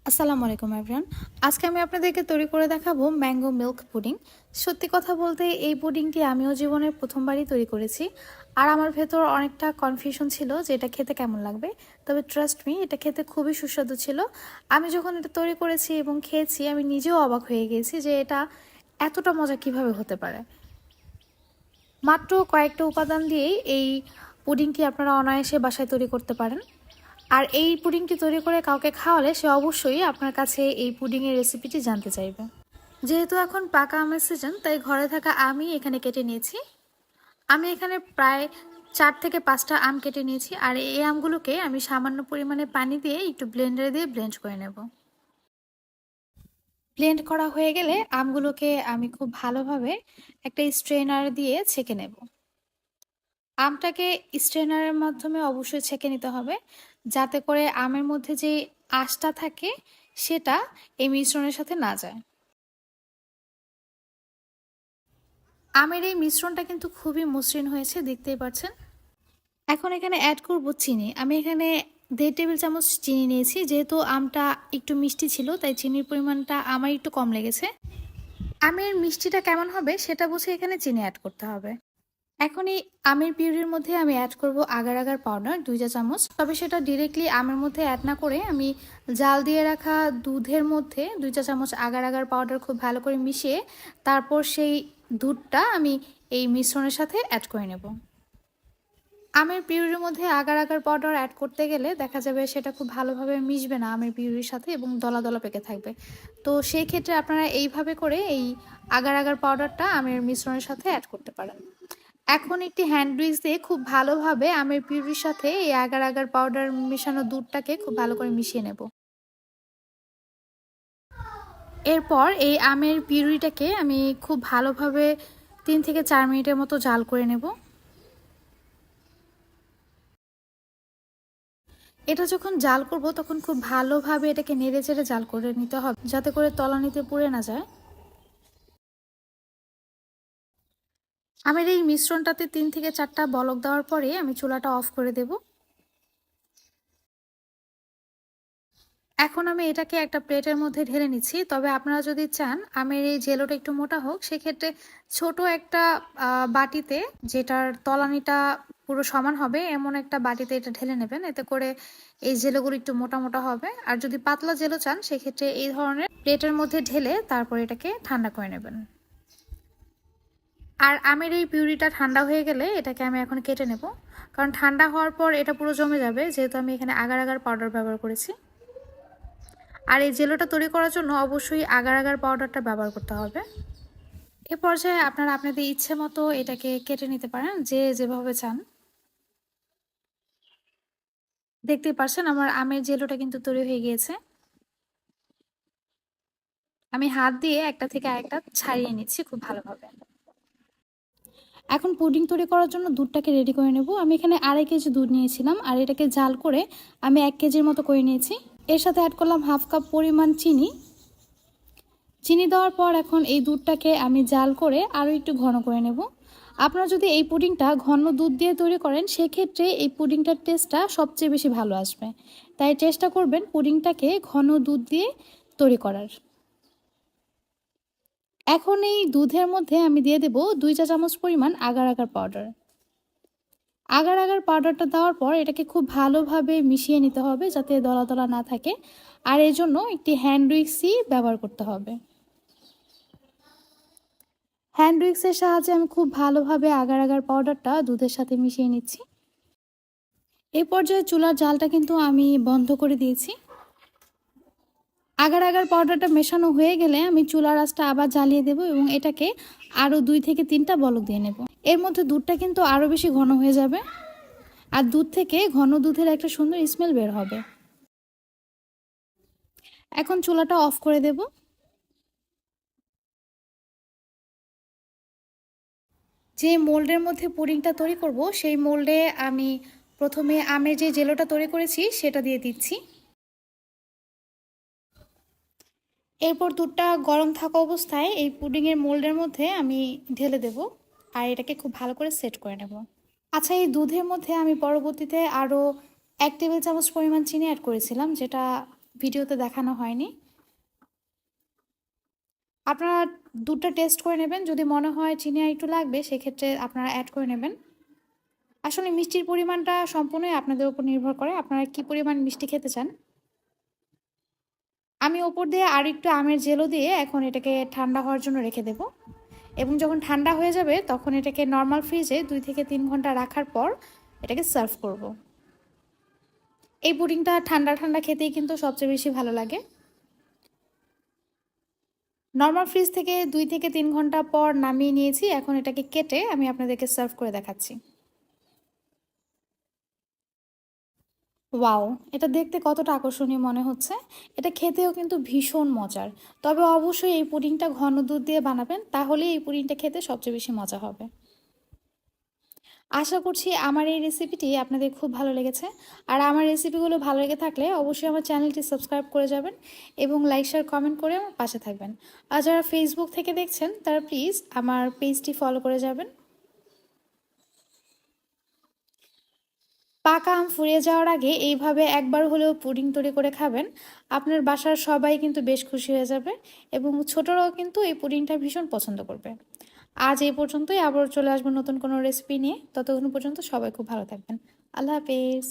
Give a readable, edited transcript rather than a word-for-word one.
আসসালামু আলাইকুম এভরিওয়ান। আজকে আমি আপনাদেরকে তৈরি করে দেখাবো ম্যাঙ্গো মিল্ক পুডিং। সত্যি কথা বলতে এই পুডিংটি আমিও জীবনের প্রথমবারই তৈরি করেছি। আর আমার ভেতর অনেকটা কনফিউশন ছিল যে এটা খেতে কেমন লাগবে। তবে ট্রাস্ট মি, এটা খেতে খুবই সুস্বাদু ছিল। আমি যখন এটা তৈরি করেছি এবং খেয়েছি, আমি নিজেও অবাক হয়ে গিয়েছি যে এটা এতটা মজা কিভাবে হতে পারে। মাত্র কয়েকটা উপাদান দিয়েই এই পুডিংটি আপনারা অনায়াসে বাসায় তৈরি করতে পারেন। আর এই পুডিংটি তৈরি করে কাউকে খাওয়ালে সে অবশ্যই আপনার কাছে এই পুডিংয়ের রেসিপিটি জানতে চাইবে। যেহেতু এখন পাকা আমের সিজন, তাই ঘরে থাকা আমই এখানে কেটে নিয়েছি। আমি এখানে প্রায় 4 থেকে 5টা আম কেটে নিয়েছি। আর এই আমগুলোকে আমি সামান্য পরিমাণে পানি দিয়ে একটু ব্লেন্ডারে দিয়ে ব্লেন্ড করে নেব। ব্লেন্ড করা হয়ে গেলে আমগুলোকে আমি খুব ভালোভাবে একটা স্ট্রেনার দিয়ে ছেঁকে নেব। আমটাকে স্ট্রেনারের মাধ্যমে অবশ্যই ছেঁকে নিতে হবে, যাতে করে আমের মধ্যে যে আঁশটা থাকে সেটা এই মিশ্রণের সাথে না যায়। আমের এই মিশ্রণটা কিন্তু খুবই মসৃণ হয়েছে, দেখতেই পাচ্ছেন। এখন এখানে অ্যাড করব চিনি। আমি এখানে 1.5 টেবিল চামচ চিনি নিয়েছি। যেহেতু আমটা একটু মিষ্টি ছিল, তাই চিনির পরিমাণটা আমার একটু কম লেগেছে। আমের মিষ্টিটা কেমন হবে সেটা বুঝে এখানে চিনি অ্যাড করতে হবে। এখন এই আমের পিউরির মধ্যে আমি অ্যাড করব আগার আগার পাউডার 2 চা চামচ। তবে সেটা ডিরেক্টলি আমের মধ্যে অ্যাড না করে আমি জাল দিয়ে রাখা দুধের মধ্যে 2 চা চামচ আগার আগার পাউডার খুব ভালো করে মিশিয়ে তারপর সেই দুধটা আমি এই মিশ্রণের সাথে অ্যাড করে নেব। আমের পিউরির মধ্যে আগার আগার পাউডার অ্যাড করতে গেলে দেখা যাবে সেটা খুব ভালোভাবে মিশবে না আমের পিউরির সাথে এবং দলা দলা পেকে থাকবে। তো সেই ক্ষেত্রে আপনারা এইভাবে করে এই আগার আগার পাউডারটা আমের মিশ্রণের সাথে অ্যাড করতে পারেন। এখন একটি হ্যান্ড উইক্স দিয়ে খুব ভালোভাবে আমের পিউরির সাথে এই আগার আগার পাউডার মেশানো দুধটাকে খুব ভালো করে মিশিয়ে নেব। এরপর এই আমের পিউরিটাকে আমি খুব ভালোভাবে 3 থেকে 4 মিনিটের মতো জাল করে নেব। এটা যখন জাল করব তখন খুব ভালোভাবে এটাকে নেড়ে চেড়ে জাল করে নিতে হবে, যাতে করে তলানিতে পুড়ে না যায়। আমের এই মিশ্রণটাতে 3 থেকে 4টা বলক দেওয়ার পরে আমি চুলাটা অফ করে দেব। এখন আমি এটাকে একটা প্লেটের মধ্যে ঢেলে নিচ্ছি। তবে আপনারা যদি চান আমের এই জেলোটা একটু মোটা হোক, সেক্ষেত্রে ছোট একটা বাটিতে, যেটার তলানিটা পুরো সমান হবে এমন একটা বাটিতে এটা ঢেলে নেবেন। এতে করে এই জেলোগুলো একটু মোটা মোটা হবে। আর যদি পাতলা জেলো চান, সেক্ষেত্রে এই ধরনের প্লেটের মধ্যে ঢেলে তারপর এটাকে ঠান্ডা করে নেবেন। আর আমের এই পিউরিটা ঠান্ডা হয়ে গেলে এটাকে আমি এখন কেটে নেব, কারণ ঠান্ডা হওয়ার পর এটা পুরো জমে যাবে, যেহেতু আমি এখানে আগার আগার পাউডার ব্যবহার করেছি। আর এই জেলোটা তৈরি করার জন্য অবশ্যই আগার আগার পাউডারটা ব্যবহার করতে হবে। এ পর্যায়ে আপনারা আপনাদের ইচ্ছে মতো এটাকে কেটে নিতে পারেন, যে যেভাবে চান। দেখতেই পাচ্ছেন আমার আমের জেলোটা কিন্তু তৈরি হয়ে গিয়েছে। আমি হাত দিয়ে একটা থেকে আরেকটা ছাড়িয়ে নিচ্ছি খুব ভালোভাবে। এখন পুডিং তৈরি করার জন্য দুধটাকে রেডি করে নেব। আমি এখানে 2.5 কেজি দুধ নিয়েছিলাম, আর এটাকে জাল করে আমি 1 কেজির মতো করে নিয়েছি। এর সাথে অ্যাড করলাম 1/2 কাপ পরিমাণ চিনি। চিনি দেওয়ার পর এখন এই দুধটাকে আমি জাল করে আরও একটু ঘন করে নেব। আপনারা যদি এই পুডিংটা ঘন দুধ দিয়ে তৈরি করেন, সেক্ষেত্রে এই পুডিংটার টেস্টটা সবচেয়ে বেশি ভালো আসবে। তাই চেষ্টা করবেন পুডিংটাকে ঘন দুধ দিয়ে তৈরি করার। এখন এই দুধের মধ্যে আমি দিয়ে দেব 2 চা চামচ পরিমাণ agar agar powder. Agar agar পাউডারটা দেওয়ার পর এটাকে খুব ভালোভাবে মিশিয়ে নিতে হবে, যাতে দলা দলা না থাকে। আর এর জন্য একটি হ্যান্ড উইক্সই ব্যবহার করতে হবে। হ্যান্ড উইক্সের সাহায্যে আমি খুব ভালোভাবে আগার আগার পাউডারটা দুধের সাথে মিশিয়ে নিচ্ছি। এই পর্যায়ে চুলার জালটা কিন্তু আমি বন্ধ করে দিয়েছি। আগার আগার পাউডারটা মেশানো হয়ে গেলে আমি চুলার আঁচটা আবার জ্বালিয়ে দেব এবং এটাকে আরও 2 থেকে 3টা বলক দিয়ে নেব। এর মধ্যে দুধটা কিন্তু আরও বেশি ঘন হয়ে যাবে, আর দুধ থেকে ঘন দুধের একটা সুন্দর স্মেল বের হবে। এখন চুলাটা অফ করে দেব। যে মোল্ডের মধ্যে পুডিংটা তৈরি করব, সেই মোল্ডে আমি প্রথমে আমের যে জেলোটা তৈরি করেছি সেটা দিয়ে দিচ্ছি। এরপর দুধটা গরম থাকা অবস্থায় এই পুডিংয়ের মোল্ডের মধ্যে আমি ঢেলে দেব, আর এটাকে খুব ভালো করে সেট করে নেব। আচ্ছা, এই দুধের মধ্যে আমি পরবর্তীতে আরও 1 টেবিল চামচ পরিমাণ চিনি অ্যাড করেছিলাম, যেটা ভিডিওতে দেখানো হয়নি। আপনারা দুধটা টেস্ট করে নেবেন, যদি মনে হয় চিনি আর একটু লাগবে সেক্ষেত্রে আপনারা অ্যাড করে নেবেন। আসলে মিষ্টির পরিমাণটা সম্পূর্ণই আপনাদের উপর নির্ভর করে, আপনারা কী পরিমাণ মিষ্টি খেতে চান। আমি ওপর দিয়ে আর একটু আমের জেলও দিয়ে এখন এটাকে ঠান্ডা হওয়ার জন্য রেখে দেব, এবং যখন ঠান্ডা হয়ে যাবে তখন এটাকে নর্মাল ফ্রিজে 2 থেকে 3 ঘন্টা রাখার পর এটাকে সার্ভ করব। এই পুডিংটা ঠান্ডা ঠান্ডা খেতেই কিন্তু সবচেয়ে বেশি ভালো লাগে। নর্মাল ফ্রিজ থেকে 2 থেকে 3 ঘন্টা পর নামিয়ে নিয়েছি, এখন এটাকে কেটে আমি আপনাদেরকে সার্ভ করে দেখাচ্ছি। ওয়াও! এটা দেখতে কতটা আকর্ষণীয় মনে হচ্ছে। এটা খেতেও কিন্তু ভীষণ মজার। তবে অবশ্যই এই পুডিংটা ঘন দুধ দিয়ে বানাবেন, তাহলেই এই পুডিংটা খেতে সবচেয়ে বেশি মজা হবে। আশা করছি আমার এই রেসিপিটি আপনাদের খুব ভালো লেগেছে। আর আমার রেসিপিগুলো ভালো লেগে থাকলে অবশ্যই আমার চ্যানেলটি সাবস্ক্রাইব করে যাবেন এবং লাইক, শেয়ার, কমেন্ট করে আমার পাশে থাকবেন। আর যারা ফেসবুক থেকে দেখছেন তারা প্লিজ আমার পেজটি ফলো করে যাবেন। পাকা আম ফুরিয়ে যাওয়ার আগে এইভাবে একবার হলেও পুডিং তৈরি করে খাবেন। আপনার বাসার সবাই কিন্তু বেশ খুশি হয়ে যাবে এবং ছোটরাও কিন্তু এই পুডিংটা ভীষণ পছন্দ করবে। আজ এই পর্যন্তই, আবারও চলে আসবো নতুন কোনো রেসিপি নিয়ে। ততক্ষণ পর্যন্ত সবাই খুব ভালো থাকবেন। আল্লাহ হাফেজ।